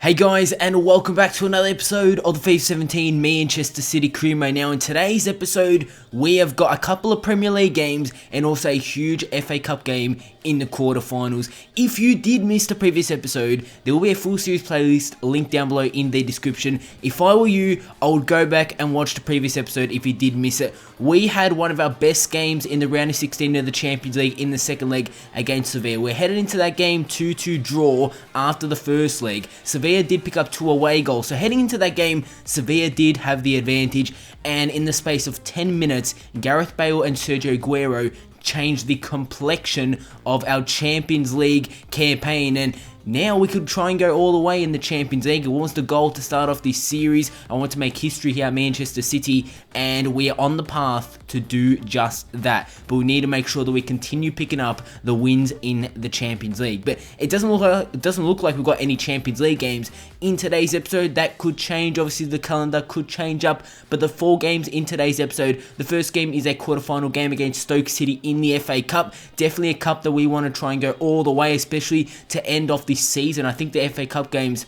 Hey guys, and welcome back to another episode of the FIFA 17 Manchester City crew mate. Now in today's episode, we have got a couple of Premier League games and also a huge FA Cup game in the quarterfinals. If you did miss the previous episode, there will be a full series playlist linked down below in the description. If I were you, I would go back and watch the previous episode if you did miss it. We had one of our best games in the round of 16 of the Champions League in the second leg against Sevilla. We're headed into that game 2-2 draw after the first leg. Sevilla did pick up 2 away goals, so heading into that game, Sevilla did have the advantage, and in the space of 10 minutes, Gareth Bale and Sergio Aguero changed the complexion of our Champions League campaign, and now we could try and go all the way in the Champions League. It was the goal to start off this series. I want to make history here at Manchester City, and we are on the path to do just that. But we need to make sure that we continue picking up the wins in the Champions League. But it doesn't look like we've got any Champions League games in today's episode. That could change. Obviously, the calendar could change up. But the 4 games in today's episode, the first game is a quarterfinal game against Stoke City in the FA Cup. Definitely a cup that we want to try and go all the way, especially to end off this season. I think the FA Cup games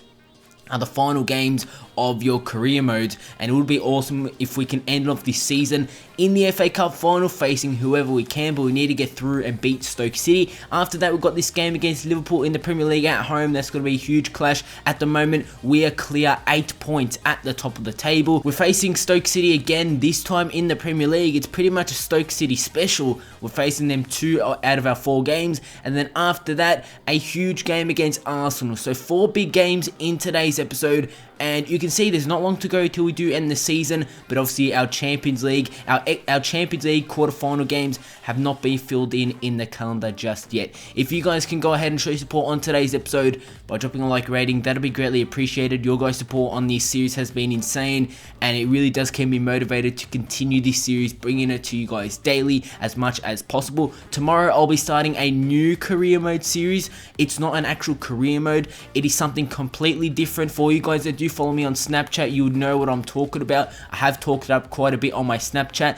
are the final games of your career mode, and it would be awesome if we can end off this season in the FA Cup final facing whoever we can, but we need to get through and beat Stoke City. After that, we've got this game against Liverpool in the Premier League at home. That's going to be a huge clash. At the moment, we are clear 8 points at the top of the table. We're facing Stoke City again, this time in the Premier League. It's pretty much a Stoke City special. We're facing them 2 out of our 4 games, and then after that, a huge game against Arsenal. So 4 big games in today's episode, and you can see there's not long to go till we do end the season, but obviously our Champions League, our Champions League quarterfinal games have not been filled in the calendar just yet. If you guys can go ahead and show support on today's episode by dropping a like rating, that'll be greatly appreciated. Your guys' support on this series has been insane, and it really does keep me motivated to continue this series, bringing it to you guys daily as much as possible. Tomorrow I'll be starting a new career mode series. It's not an actual career mode, it is something completely different. For you guys that do follow me on Snapchat, you would know what I'm talking about. I have talked it up quite a bit on my Snapchat.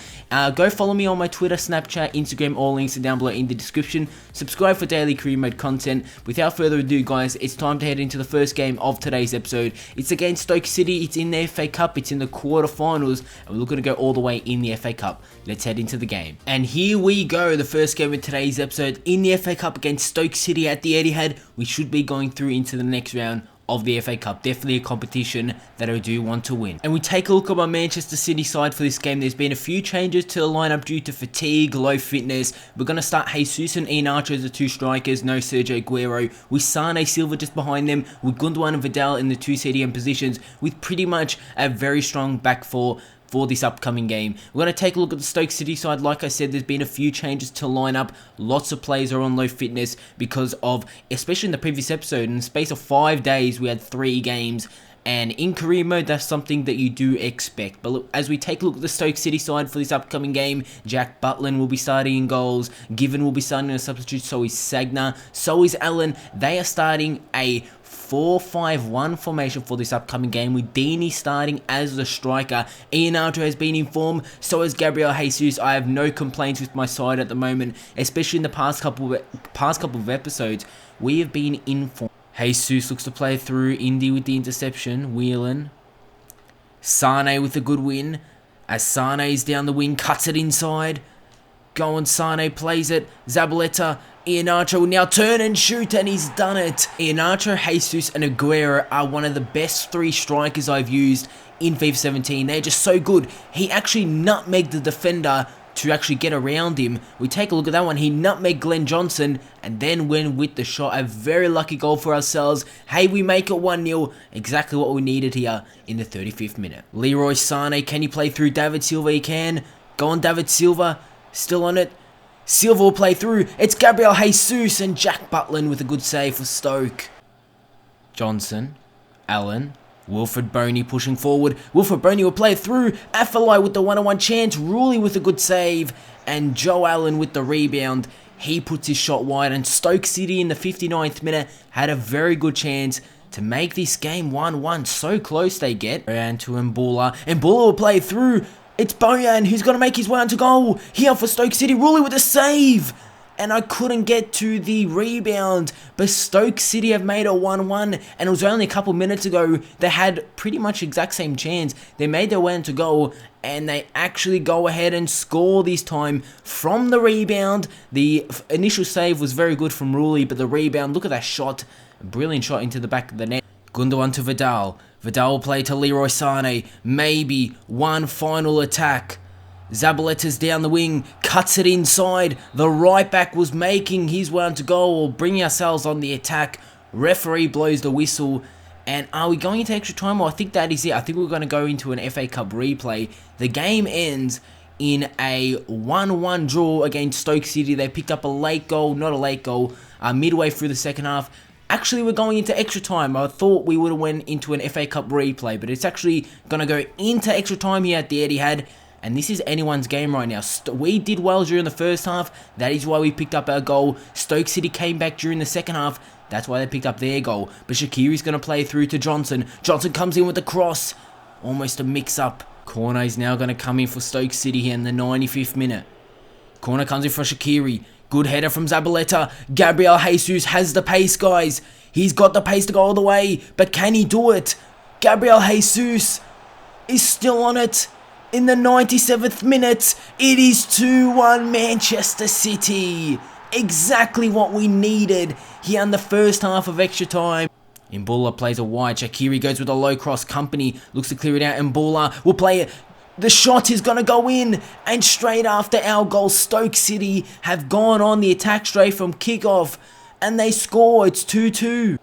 Go follow me on my Twitter, Snapchat, Instagram. All links are down below in the description. Subscribe for daily career mode content. Without further ado, guys, it's time to head into the first game of today's episode. It's against Stoke City. It's in the FA Cup. It's in the quarterfinals, and we're looking to go all the way in the FA Cup. Let's head into the game. And here we go, the first game of today's episode in the FA Cup against Stoke City at the Etihad. We should be going through into the next round of the FA Cup. Definitely a competition that I do want to win. And we take a look at my Manchester City side for this game. There's been a few changes to the lineup due to fatigue, low fitness. We're going to start Jesus and Iheanacho as the 2 strikers, no Sergio Aguero, with Sane Silva just behind them, with Gundogan and Vidal in the 2 CDM positions, with pretty much a very strong back 4 for this upcoming game. We're going to take a look at the Stoke City side. Like I said, there's been a few changes to line up. Lots of players are on low fitness because of, especially in the previous episode, in the space of 5 days, we had 3 games. And in career mode, that's something that you do expect. But look, as we take a look at the Stoke City side for this upcoming game, Jack Butland will be starting in goals. Given will be starting as a substitute. So is Sagna. So is Allen. They are starting a 4-5-1 formation for this upcoming game, with Deeney starting as the striker. Iheanacho has been in form, so has Gabriel Jesus. I have no complaints with my side at the moment, especially in the past couple of episodes. We have been in form. Jesus looks to play through. Indy with the interception. Whelan. Sane with a good win, as Sane is down the wing, cuts it inside. Go on, Sane plays it. Zabaleta. Iheanacho will now turn and shoot, and he's done it. Iheanacho, Jesus and Aguero are one of the best 3 strikers I've used in FIFA 17. They're just so good. He actually nutmegged the defender to actually get around him. We take a look at that one. He nutmegged Glenn Johnson and then went with the shot. A very lucky goal for ourselves. Hey, we make it 1-0. Exactly what we needed here in the 35th minute. Leroy Sane, can he play through David Silva? He can. Go on, David Silva. Still on it. Silva will play through. It's Gabriel Jesus and Jack Butland with a good save for Stoke. Johnson. Allen. Wilfred Boney pushing forward. Wilfred Boney will play through. Afellay with the 1-on-1 chance. Ruley with a good save. And Joe Allen with the rebound. He puts his shot wide. And Stoke City in the 59th minute had a very good chance to make this game 1-1. So close they get. And to Mbula. Mbula will play through. It's Bojan who's going to make his way onto goal. Here for Stoke City. Ruley with a save. and I couldn't get to the rebound. But Stoke City have made it 1-1, and it was only a couple minutes ago they had pretty much exact same chance. They made their way into goal, and they actually go ahead and score this time from the rebound. The initial save was very good from Rulli, but the rebound, look at that shot. A brilliant shot into the back of the net. Gundogan to Vidal. Vidal will play to Leroy Sané. Maybe one final attack. Zabaleta's down the wing, cuts it inside. The right back was making his way to goal, bringing ourselves on the attack. Referee blows the whistle. And are we going into extra time? Well, I think that is it. I think we're going to go into an FA Cup replay. The game ends in a 1-1 draw against Stoke City. They picked up a late goal, not a late goal, midway through the second half. Actually, we're going into extra time. I thought we would have went into an FA Cup replay, but it's actually going to go into extra time here at the Etihad. And this is anyone's game right now. We did well during the first half. That is why we picked up our goal. Stoke City came back during the second half. That's why they picked up their goal. But Shaqiri's going to play through to Johnson. Johnson comes in with the cross. Almost a mix-up. Corner is now going to come in for Stoke City here in the 95th minute. Corner comes in for Shaqiri. Good header from Zabaleta. Gabriel Jesus has the pace, guys. He's got the pace to go all the way. But can he do it? Gabriel Jesus is still on it. In the 97th minute, it is 2-1 Manchester City. Exactly what we needed here in the first half of extra time. Mbula plays a wide. Shaqiri goes with a low cross. Company looks to clear it out. Mbula will play it. The shot is going to go in. And straight after our goal, Stoke City have gone on the attack straight from kickoff. And they score. It's 2-2.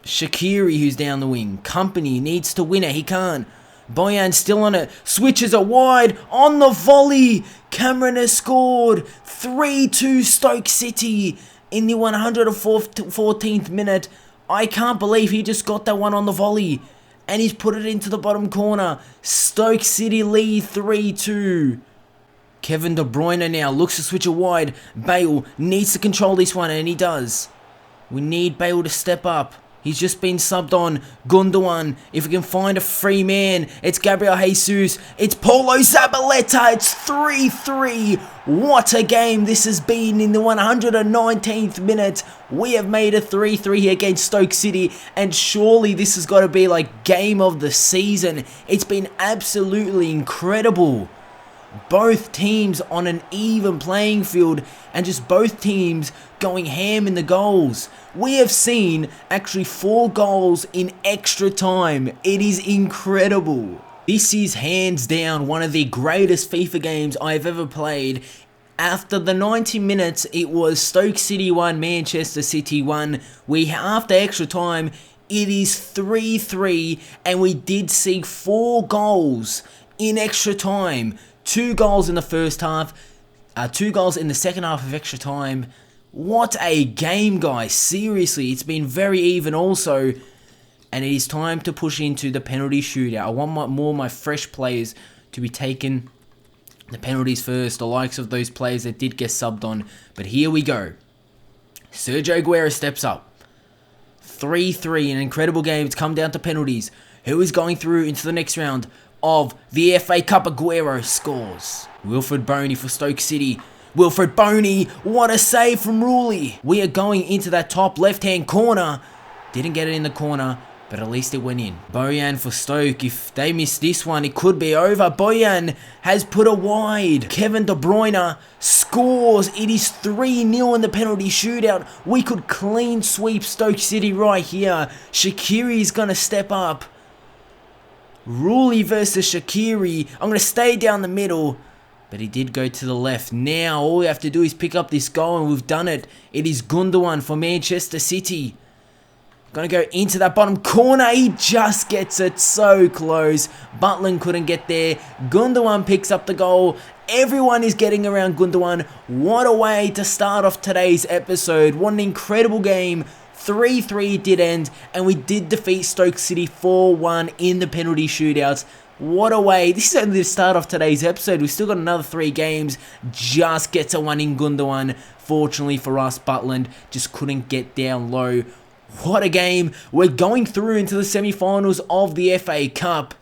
Shaqiri, who's down the wing. Company needs to win it. He can't. Boyan still on it, switches it wide, on the volley, Cameron has scored, 3-2 Stoke City in the 114th minute. I can't believe he just got that one on the volley, and he's put it into the bottom corner. Stoke City lead 3-2. Kevin De Bruyne now looks to switch it wide. Bale needs to control this one, and he does. We need Bale to step up. He's just been subbed on. Gundogan, if we can find a free man. It's Gabriel Jesus. It's Paulo Zabaleta. It's 3-3. What a game this has been in the 119th minute. We have made a 3-3 here against Stoke City. And surely this has got to be like game of the season. It's been absolutely incredible. Both teams on an even playing field and just both teams going ham in the goals. We have seen actually 4 goals in extra time. It is incredible. This is hands down one of the greatest FIFA games I've ever played. After the 90 minutes, it was Stoke City 1, Manchester City 1. After extra time, it is 3-3 and we did see 4 goals in extra time. 2 goals in the first half, 2 goals in the second half of extra time. What a game, guys. Seriously, it's been very even also. And it is time to push into the penalty shootout. I want more of my fresh players to be taking the penalties first. The likes of those players that did get subbed on. But here we go. Sergio Aguero steps up. 3-3, an incredible game. It's come down to penalties. Who is going through into the next round of the FA Cup? Aguero scores. Wilfred Boney for Stoke City. Wilfred Boney, what a save from Rulli. We are going into that top left-hand corner. Didn't get it in the corner, but at least it went in. Boyan for Stoke. If they miss this one, it could be over. Boyan has put it wide. Kevin De Bruyne scores. It is 3-0 in the penalty shootout. We could clean sweep Stoke City right here. Shaqiri is going to step up. Rulli versus Shaqiri. I'm going to stay down the middle. But he did go to the left. Now, all we have to do is pick up this goal, and we've done it. It is Gundogan for Manchester City. Gonna go into that bottom corner. He just gets it so close. Butland couldn't get there. Gundogan picks up the goal. Everyone is getting around Gundogan. What a way to start off today's episode. What an incredible game. 3-3 did end, and we did defeat Stoke City 4-1 in the penalty shootouts. What a way. This is only the start of today's episode. We've still got another 3 games. Just gets a 1 in Gundogan. Fortunately for us, Butland just couldn't get down low. What a game. We're going through into the semi-finals of the FA Cup.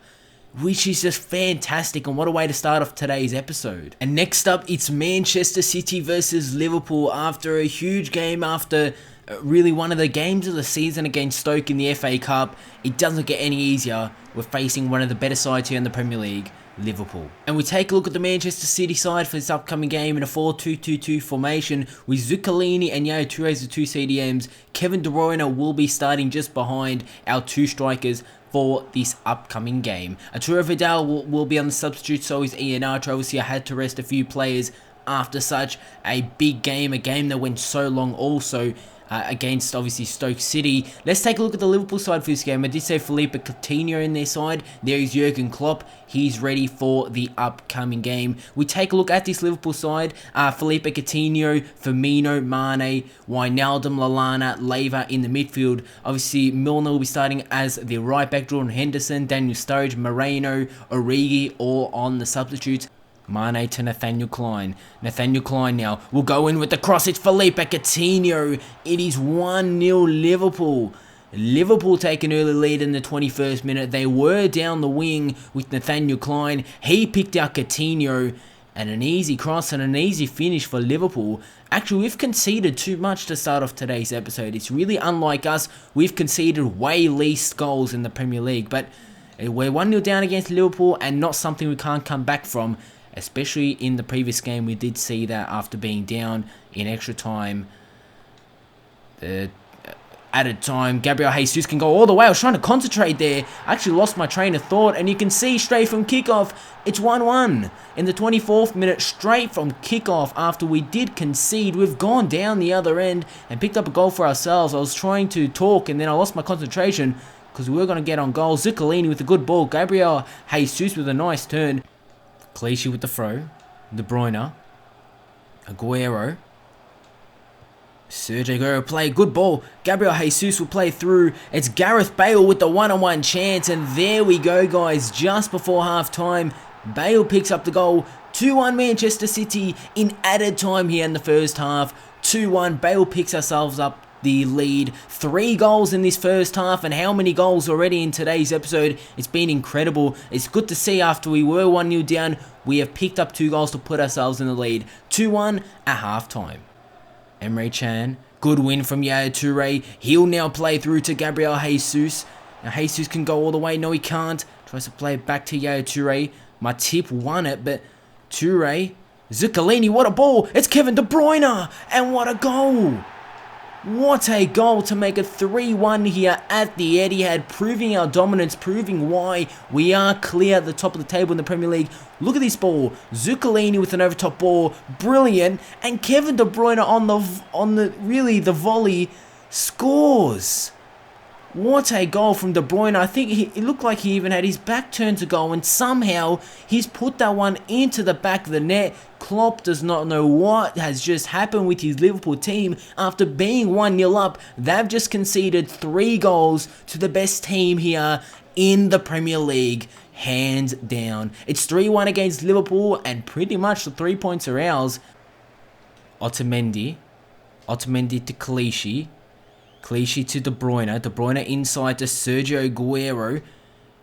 which is just fantastic, and what a way to start off today's episode. And next up, it's Manchester City versus Liverpool after a huge game, after really one of the games of the season against Stoke in the FA Cup. It doesn't get any easier. We're facing one of the better sides here in the Premier League, Liverpool. And we take a look at the Manchester City side for this upcoming game in a 4-2-2-2 formation with Zuccolini and Yaya Toure as the two CDMs. Kevin De Bruyne will be starting just behind our two strikers for this upcoming game. Arturo Vidal will be on the substitute, so is Ian Archer. Obviously, I had to rest a few players after such a big game, a game that went so long also. Against obviously Stoke City. Let's take a look at the Liverpool side for this game. I did say Felipe Coutinho in their side. There is Jurgen Klopp. He's ready for the upcoming game. We take a look at this Liverpool side. Felipe Coutinho, Firmino, Mane, Wijnaldum, Lallana, Leiva in the midfield. Obviously Milner will be starting as the right back. Jordan Henderson, Daniel Sturridge, Moreno, Origi all on the substitutes. Mane to Nathaniel Klein. Nathaniel Klein now will go in with the cross. It's Felipe Coutinho. It is 1-0 Liverpool. Liverpool take an early lead in the 21st minute. They were down the wing with Nathaniel Klein. He picked out Coutinho. And an easy cross and an easy finish for Liverpool. Actually, we've conceded too much to start off today's episode. It's really unlike us. We've conceded way least goals in the Premier League. But we're 1-0 down against Liverpool, and not something we can't come back from. Especially in the previous game, we did see that after being down in extra time, the added time, Gabriel Jesus can go all the way. I was trying to concentrate there. I actually lost my train of thought, and you can see straight from kickoff, it's 1-1. In the 24th minute, straight from kickoff, after we did concede, we've gone down the other end and picked up a goal for ourselves. I was trying to talk, and then I lost my concentration because we were going to get on goal. Zuccolini with a good ball. Gabriel Jesus with a nice turn. Clichy with the throw. De Bruyne. Aguero. Sergio Aguero play. Good ball. Gabriel Jesus will play through. It's Gareth Bale with the one-on-one chance. And there we go, guys. Just before half-time, Bale picks up the goal. 2-1 Manchester City in added time here in the first half. 2-1. Bale picks ourselves up the lead. 3 goals in this first half, and how many goals already in today's episode. It's been incredible. It's good to see after we were 1-0 down, we have picked up 2 goals to put ourselves in the lead. 2-1 at half-time. Emre Can, good win from Yaya Toure. He'll now play through to Gabriel Jesus. Now Jesus can go all the way. No, he can't. Tries to play it back to Yaya Toure. Matip won it, but Toure. Zuccolini, what a ball. It's Kevin De Bruyne, and what a goal. What a goal to make it 3-1 here at the Etihad, proving our dominance, proving why we are clear at the top of the table in the Premier League. Look at this ball. Zuccolini with an overtop ball, brilliant, and Kevin De Bruyne on the volley scores. What a goal from De Bruyne. I think it looked like he even had his back turned to goal, and somehow he's put that one into the back of the net. Klopp does not know what has just happened with his Liverpool team. After being 1-0 up, they've just conceded 3 goals to the best team here in the Premier League. Hands down. It's 3-1 against Liverpool, and pretty much the 3 points are ours. Otamendi to Clichy. Clichy to De Bruyne. De Bruyne inside to Sergio Aguero.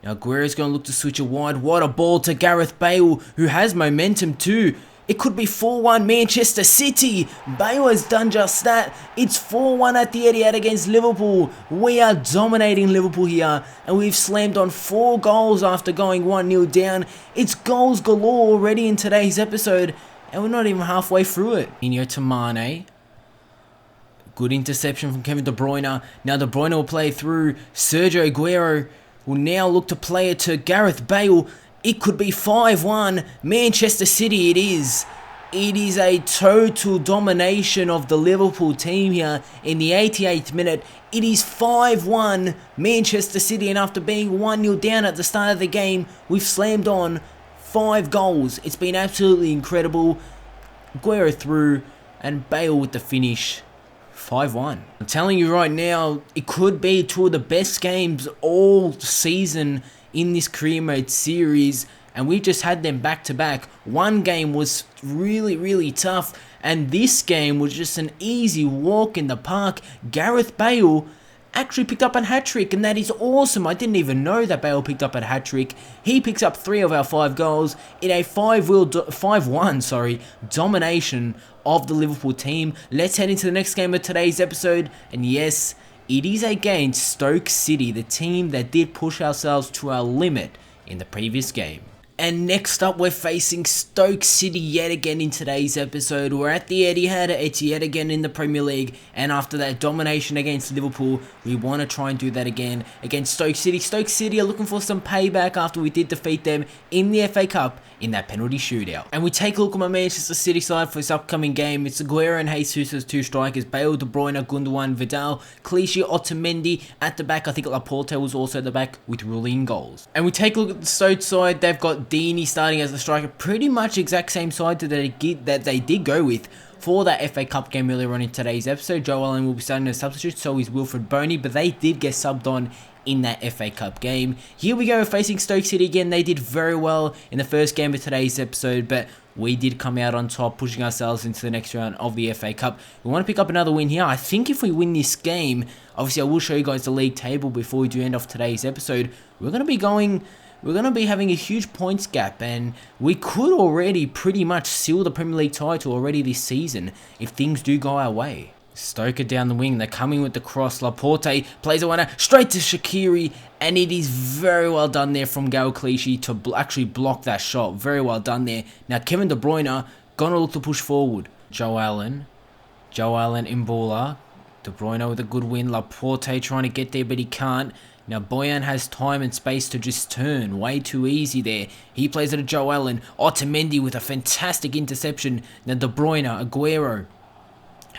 Now Aguero's going to look to switch it wide. What a ball to Gareth Bale, who has momentum too. It could be 4-1 Manchester City. Bale has done just that. It's 4-1 at the Etihad against Liverpool. We are dominating Liverpool here, and we've slammed on 4 goals after going 1-0 down. It's goals galore already in today's episode, and we're not even halfway through it. Coutinho to Mane. Good interception from Kevin De Bruyne. Now De Bruyne will play through. Sergio Aguero will now look to play it to Gareth Bale. It could be 5-1. Manchester City it is. It is a total domination of the Liverpool team here in the 88th minute. It is 5-1 Manchester City, and after being 1-0 down at the start of the game, we've slammed on 5 goals. It's been absolutely incredible. Aguero through, and Bale with the finish. 5-1. I'm telling you right now, it could be 2 of the best games all season in this career mode series, and we just had them back to back. One game was really tough, and this game was just an easy walk in the park. Gareth Bale actually picked up a hat-trick, and that is awesome. I didn't even know that Bale picked up a hat-trick. He picks up 3 of our 5 goals in a 5-1 domination of the Liverpool team. Let's head into the next game of today's episode, and yes, it is against Stoke City, the team that did push ourselves to our limit in the previous game. And next up, we're facing Stoke City yet again in today's episode. We're at the Etihad, it's yet again in the Premier League, and after that domination against Liverpool, we want to try and do that again against Stoke City. Stoke City are looking for some payback after we did defeat them in the FA Cup in that penalty shootout. And we take a look at my Manchester City side for this upcoming game. It's Aguero and Jesus as 2 strikers, Bale, De Bruyne, Gundogan, Vidal, Clichy, Otamendi at the back. I think Laporte was also at the back with ruling goals. And we take a look at the Stoke side. They've got Deeney starting as the striker, pretty much exact same side that they did go with for that FA Cup game earlier on in today's episode. Joe Allen will be starting as a substitute, so is Wilfred Boney, but they did get subbed on in that FA Cup game. Here we go, facing Stoke City again. They did very well in the first game of today's episode, but we did come out on top, pushing ourselves into the next round of the FA Cup. We want to pick up another win here. I think if we win this game, obviously I will show you guys the league table before we do end off today's episode. We're going to be having a huge points gap, and we could already pretty much seal the Premier League title already this season if things do go our way. Stoke are down the wing. They're coming with the cross. Laporte plays a winner straight to Shaqiri, and it is very well done there from Gael Clichy to actually block that shot. Very well done there. Now Kevin De Bruyne gonna look to push forward. Joe Allen in baller. De Bruyne with a good win. Laporte trying to get there, but he can't. Now Boyan has time and space to just turn. Way too easy there. He plays it to Joe Allen. Otamendi with a fantastic interception. Now De Bruyne, Aguero,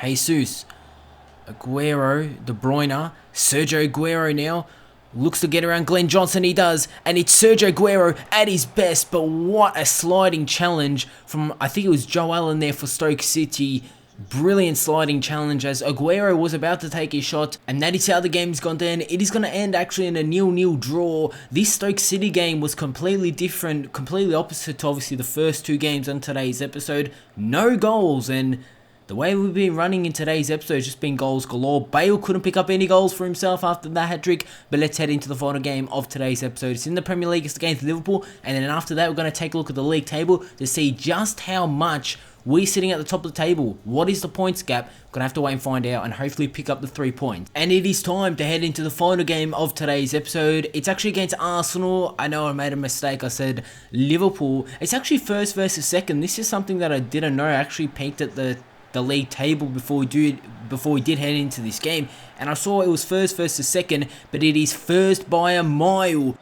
Jesus, Aguero, De Bruyne, Sergio Aguero now looks to get around Glenn Johnson. He does, and it's Sergio Aguero at his best. But what a sliding challenge from, I think it was Joe Allen there for Stoke City. Brilliant sliding challenge as Aguero was about to take his shot, and that is how the game's gone down. It is going to end actually in a 0-0 draw. This Stoke City game was completely different, completely opposite to obviously the first 2 games on today's episode. No goals, and the way we've been running in today's episode has just been goals galore. Bale couldn't pick up any goals for himself after that hat-trick, but let's head into the final game of today's episode. It's in the Premier League, it's against Liverpool, and then after that we're going to take a look at the league table to see just how much we're sitting at the top of the table. What is the points gap? Gonna have to wait and find out and hopefully pick up the 3 points. And it is time to head into the final game of today's episode. It's actually against Arsenal. I know I made a mistake. I said Liverpool. It's actually first versus second. This is something that I didn't know. I actually peeked at the league table before we did head into this game, and I saw it was first versus second, but it is first by a mile.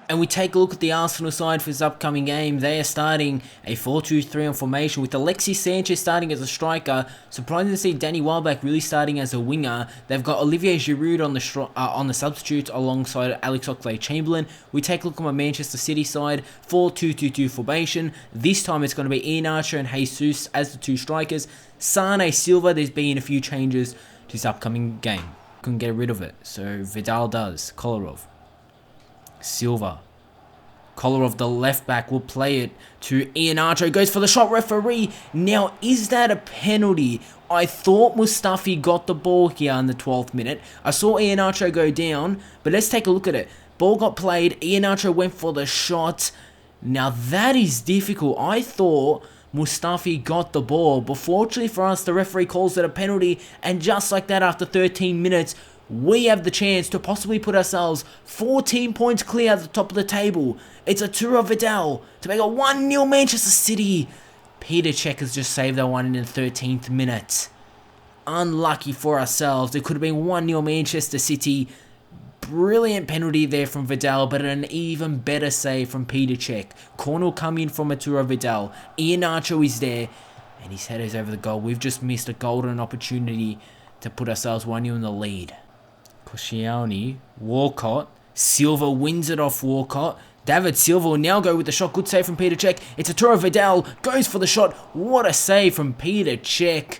And we take a look at the Arsenal side for this upcoming game. They are starting a 4-2-3 formation with Alexis Sanchez starting as a striker. Surprising to see Danny Welbeck really starting as a winger. They've got Olivier Giroud on the substitute alongside Alex Oxlade-Chamberlain. We take a look at my Manchester City side, 4-2-2-2 formation. This time it's going to be Iheanacho and Jesus as the 2 strikers. Sane, Silva, there's been a few changes to this upcoming game. Couldn't get rid of it, so Vidal does. Kolarov. Silva. Kolarov, the left back, will play it to Iheanacho. Goes for the shot, referee. Now, is that a penalty? I thought Mustafi got the ball here in the 12th minute. I saw Iheanacho go down, but let's take a look at it. Ball got played. Iheanacho went for the shot. Now, that is difficult. I thought Mustafi got the ball, but fortunately for us, the referee calls it a penalty, and just like that, after 13 minutes, we have the chance to possibly put ourselves 14 points clear at the top of the table. It's a Arturo Vidal to make a 1-0 Manchester City. Peter Cech has just saved that one in the 13th minute. Unlucky for ourselves. It could have been 1-0 Manchester City. Brilliant penalty there from Vidal, but an even better save from Peter Cech. Corner coming from Arturo Vidal. Iheanacho is there, and his header is over the goal. We've just missed a golden opportunity to put ourselves 1-0 in the lead. Koscielny, Walcott, Silva wins it off Walcott. David Silva will now go with the shot. Good save from Peter Cech. It's Arturo Vidal, goes for the shot. What a save from Peter Cech.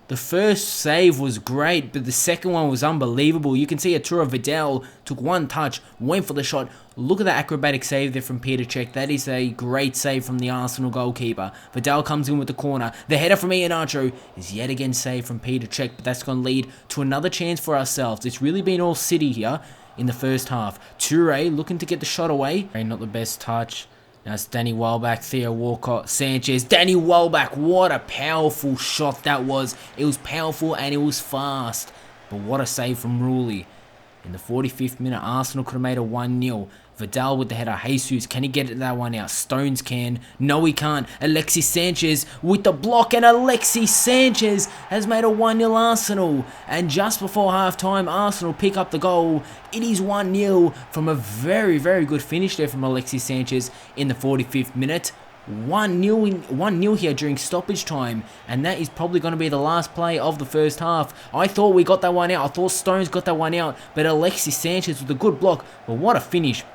The first save was great, but the second one was unbelievable. You can see Arturo Vidal took one touch, went for the shot. Look at that acrobatic save there from Peter Cech. That is a great save from the Arsenal goalkeeper. Vidal comes in with the corner. The header from Iheanacho is yet again saved from Peter Cech, but that's going to lead to another chance for ourselves. It's really been all City here in the first half. Toure looking to get the shot away. Not the best touch. Now it's Danny Welbeck, Theo Walcott, Sanchez. Danny Welbeck, what a powerful shot that was. It was powerful and it was fast. But what a save from Rulli. In the 45th minute, Arsenal could have made a 1-0. Vidal with the header. Jesus, can he get that one out? Stones can. No, he can't. Alexis Sanchez with the block, and Alexis Sanchez has made a 1-0 Arsenal. And just before half-time, Arsenal pick up the goal. It is 1-0 from a very, very good finish there from Alexis Sanchez in the 45th minute. 1-0 here during stoppage time, and that is probably going to be the last play of the first half. I thought we got that one out. I thought Stones got that one out, but Alexis Sanchez with a good block. But what a finish.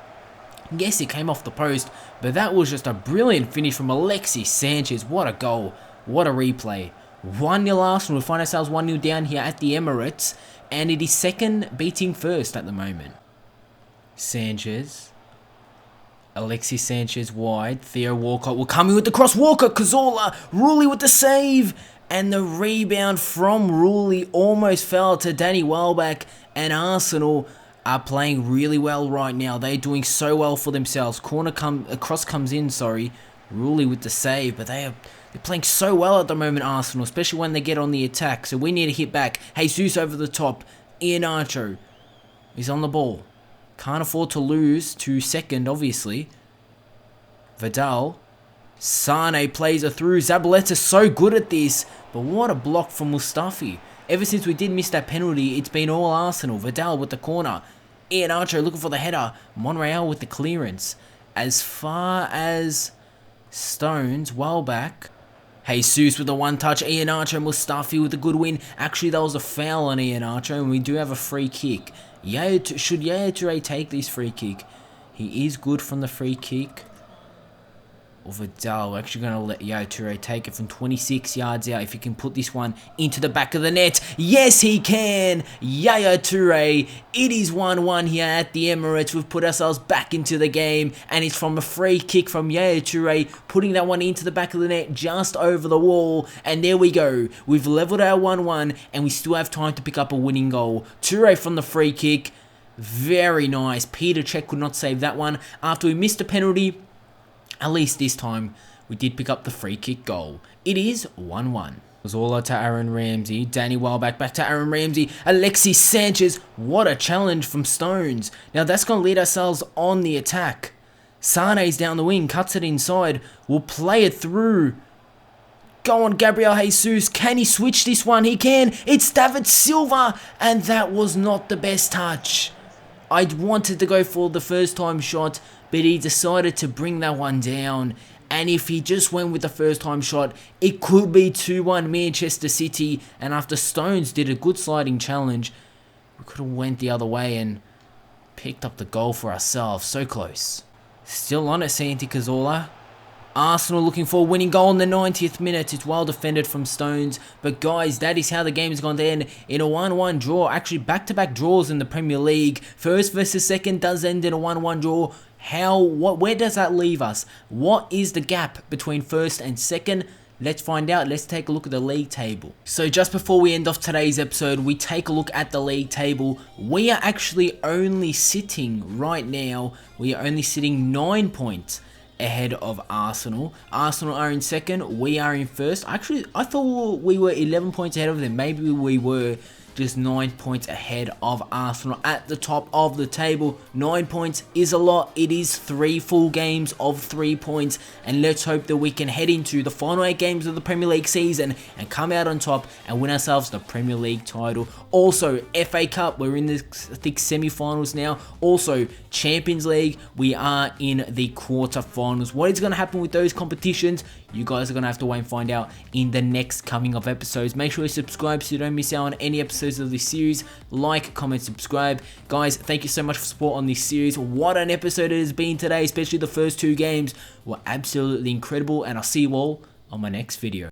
Yes, it came off the post, but that was just a brilliant finish from Alexis Sanchez. What a goal. What a replay. 1-0 Arsenal. We find ourselves 1-0 down here at the Emirates, and it is second beating first at the moment. Sanchez. Alexis Sanchez wide. Theo Walcott will come in with the cross. Walker, Cazorla, Rulli with the save. And the rebound from Rulli almost fell to Danny Welbeck. And Arsenal are playing really well right now. They're doing so well for themselves. Cross comes in, sorry. Rulli with the save. But they're playing so well at the moment, Arsenal. Especially when they get on the attack. So we need to hit back. Jesus over the top. Iheanacho is on the ball. Can't afford to lose to second, obviously. Vidal. Sane plays her through. Zabaleta's so good at this. But what a block from Mustafi. Ever since we did miss that penalty, it's been all Arsenal. Vidal with the corner. Iheanacho looking for the header. Monreal with the clearance. As far as Stones, Welbeck. Jesus with the one touch. Iheanacho, Mustafi with a good win. Actually, that was a foul on Iheanacho, and we do have a free kick. Should Yaya Toure take this free kick? He is good from the free kick. Or Vidal, we're actually going to let Yaya Toure take it from 26 yards out. If he can put this one into the back of the net. Yes, he can. Yaya Toure. It is 1-1 here at the Emirates. We've put ourselves back into the game. And it's from a free kick from Yaya Toure. Putting that one into the back of the net just over the wall. And there we go. We've leveled our 1-1. And we still have time to pick up a winning goal. Toure from the free kick. Very nice. Peter Cech could not save that one. After we missed a penalty, at least this time, we did pick up the free kick goal. It is 1-1. Zola to Aaron Ramsey. Danny Welbeck back to Aaron Ramsey. Alexis Sanchez. What a challenge from Stones. Now that's going to lead ourselves on the attack. Sane's down the wing. Cuts it inside. We'll play it through. Go on, Gabriel Jesus. Can he switch this one? He can. It's David Silva. And that was not the best touch. I wanted to go for the first time shot, but he decided to bring that one down. And if he just went with the first time shot, it could be 2-1 Manchester City. And after Stones did a good sliding challenge, we could have went the other way and picked up the goal for ourselves. So close. Still on it, Santi Cazorla. Arsenal looking for a winning goal in the 90th minute. It's well defended from Stones. But guys, that is how the game is going to end in a 1-1 draw. Actually, back-to-back draws in the Premier League. First versus second does end in a 1-1 draw. Where does that leave us? What is the gap between first and second? Let's find out. Let's take a look at the league table. So just before we end off today's episode, we take a look at the league table. We are actually only sitting right now. We are only sitting 9 points ahead of Arsenal. Arsenal are in second. We are in first. Actually, I thought we were 11 points ahead of them. Maybe we were just 9 points ahead of Arsenal at the top of the table. 9 points is a lot. It is 3 full games of 3 points. And let's hope that we can head into the final 8 games of the Premier League season and come out on top and win ourselves the Premier League title. Also, FA Cup, we're in the thick semi-finals now. Also, Champions League, we are in the quarterfinals. What is going to happen with those competitions? You guys are going to have to wait and find out in the next coming of episodes. Make sure you subscribe so you don't miss out on any episodes of this series. Like, comment, subscribe. Guys, thank you so much for support on this series. What an episode it has been today, especially the first 2 games were absolutely incredible. And I'll see you all on my next video.